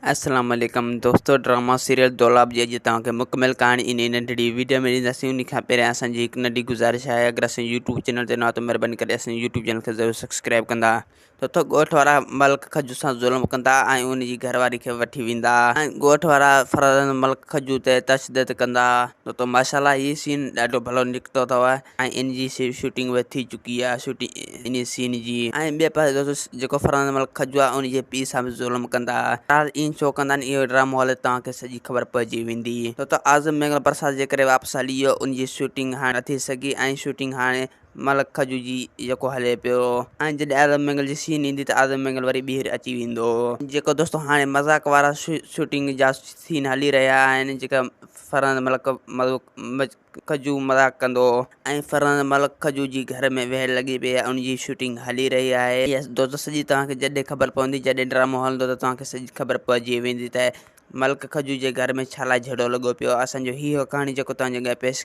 अस्सलाम वालेकुम दोस्तों, ड्रामा सीरियल दौलाब जी अॼु तव्हांखे मुकमिल कहाणी इन नंढड़ी वीडियो में ॾींदासीं। उन खां पहिरियां असांजी हिकु नंढी गुज़ारिश आहे, अगरि असांजे यूट्यूब चैनल ते न त महिरबानी करे असांजे यूट्यूब चैनल खे ज़रूरु सब्सक्राइब कंदा। त ॻोठ वारा मलिक खजू सां ज़ुल्म कंदा ऐं उनजी घरवारी खे वठी वेंदा ऐं ॻोठ वारा फरज़ंद मलिक खजू ते तशदद कंदा। त माशाल्लाह हीअ सीन ॾाढो भलो निकितो अथव ऐं इन जी शूटिंग बि थी चुकी आहे, शूटिंग इन सीन जी। ऐं ॿिए पासे दोस्तों जेको फरज़ंद मलिक खजू आहे उनजे पीउ सां बि ज़ुल्म कंदा। इन शो कंदा आहिनि इहो ड्रामो हले, तव्हांखे सॼी ख़बर पइजी वेंदी। त आज़म मंगल प्रसाद जे करे वापसि हली वियो, उनजी शूटिंग हाणे न थी सघी ऐं शूटिंग हाणे मलिक खजू जी जेको हले पियो। ऐं जॾहिं आज़म मंगल जी सीन ईंदी त आज़म मंगल वरी ॿीहर अची वेंदो। जेको दोस्तों हाणे मज़ाक वारा शूटिंग जा सीन हली रहिया आहिनि, जेका फरज़ंद मलिक खजू मज़ाक कंदो ऐं फरज़ंद मलिक खजू जी घर में वेह लॻी पई आहे, उनजी शूटिंग हली रही आहे। दोस्तों सॼी तव्हांखे जॾहिं ख़बर पवंदी, जॾहिं ड्रामो हलंदो त तव्हांखे सॼी ख़बर पइजी वेंदी त मलिक खजू जे घर में छा लाइ झगड़ो लॻो पियो। असांजो हीअ कहाणी जेको तव्हांजे अॻियां पेश